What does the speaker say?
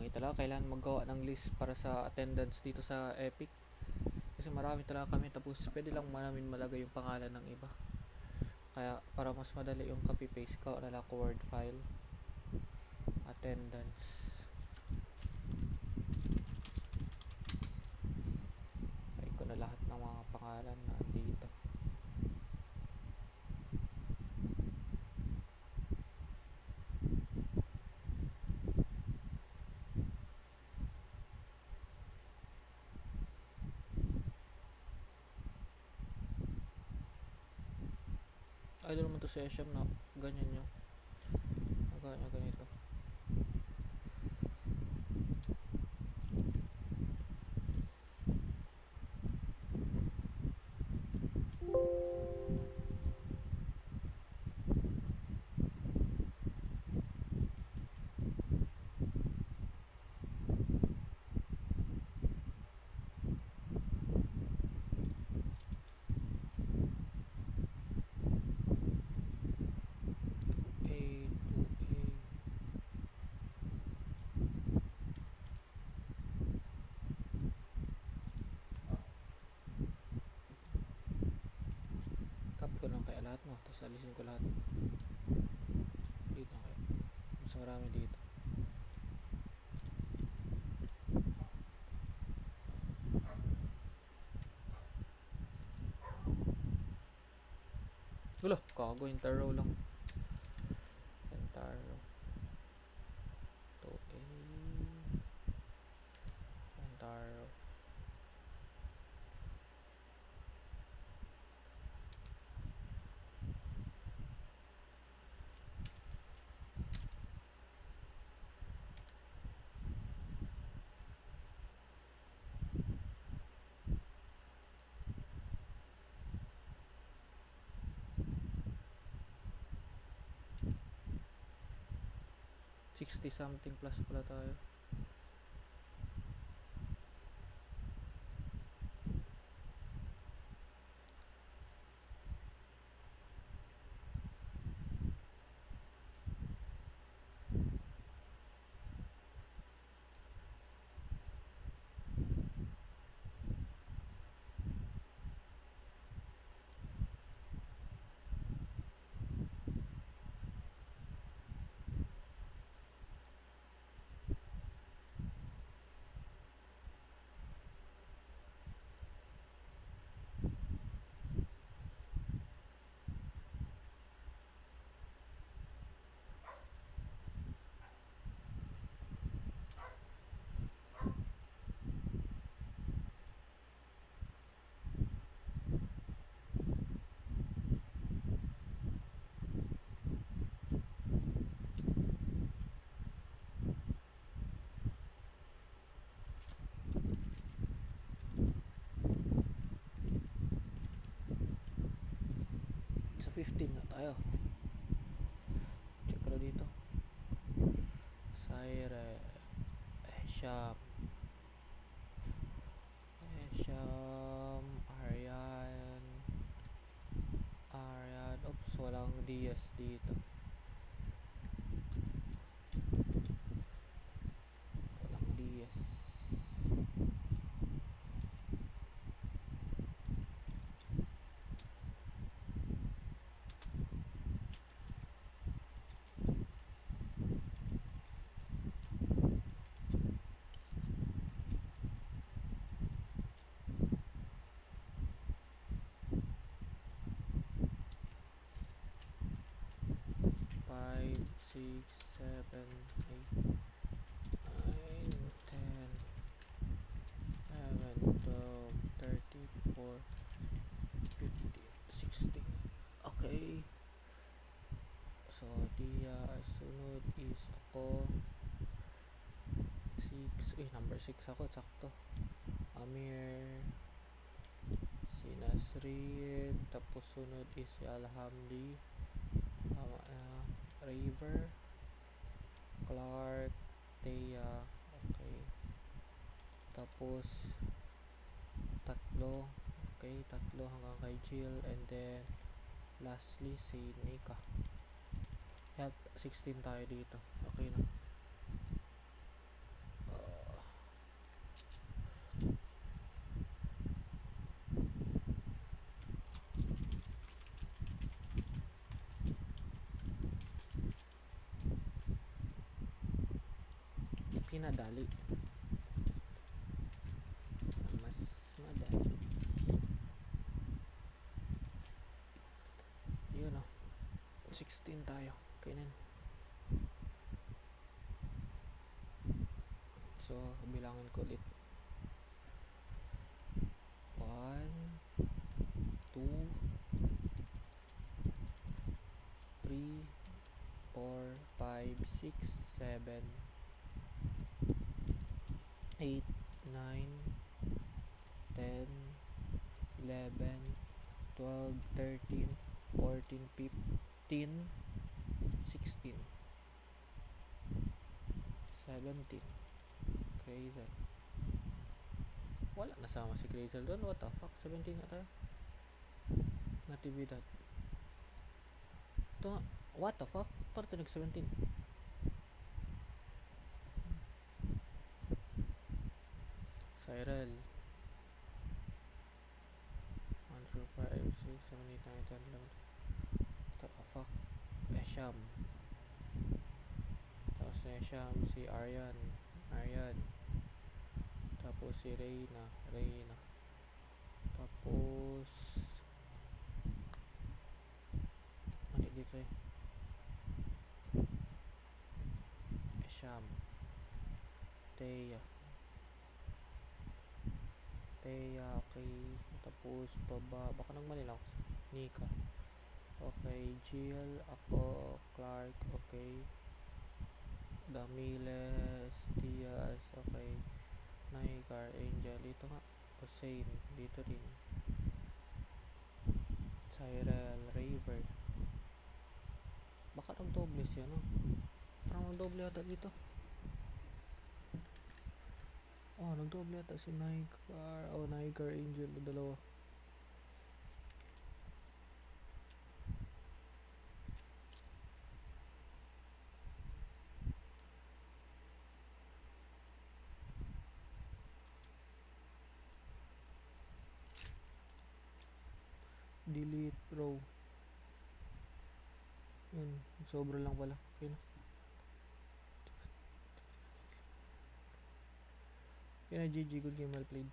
Okay, talaga kailangan maggawa ng list para sa attendance dito sa Epic. Kasi marami talaga kami, tapos pwede lang namin malagay yung pangalan ng iba. Kaya para mas madali yung copy paste, gawa na lang ako Word file. Attendance. Ay ko na lahat ng mga pangalan na dito. Ay, doon naman to session na ganyan yun. Nagana ganito. A to A. Copy ko lang kaya lahat mo, tapos alisin ko lahat. Dito na kaya. Mas marami dito. Wala, kago entire row lang. Entire row. To A. Entire row. $60 something plus pala tayo. Sa 15 na tayo. Check ko na dito. Sire Esham Aryan. Oops, walang DS dito. Walang DS. Five, 6, 7, 8, 9, 10, 11, 12, 13, 14, 15, 16. Okay. So, sunod is ako. 6. Number 6 ako. Sakto. Amir. Si Nasrin. Tapos sunod is si Alhamdi. River. Clark. Thea. Okay. Tapos tatlo. Okay, tatlo hanggang kay Jill. And then lastly si Nika. Yan, 16 tayo dito. Okay na. kinadali. Mas madali. Yun o. 16 tayo. Kainin. So, bilangin ko ulit. 1, 2, 3, 4, 5, 6, 7, 8, 9, 10, 11, 12, 13, 14, 15, 16, 17. Crazy. Wala nasama si Crazy doon. What the fuck? 17 na tayo. Natividad. Ito nga. What the fuck? Parang ito nag-17. Cyril. 1, 2, 5, 6, 7, 8, 9, 10, 11. What the fuck? Esham. Tapos na Esham. Si Aryan. Tapos si Reyna. Tapos ano dito eh? Esham. Teya, okay. Tapos baka nang mali lang. Nika. Okay, Jill, ako, Clark, okay. Damiles, Diaz, okay. Naikar, Angel, ito nga. Hussein, dito rin. Cyril, Raver. Baka nagdoble siya, no? Parang nagdoble ata dito. Oh, nagdoble ata si Naikar. Oh, Naikar, Angel, dalawa. Delete row. Yun, sobra lang pala. Okay na. Okay na, GG, good game, well played.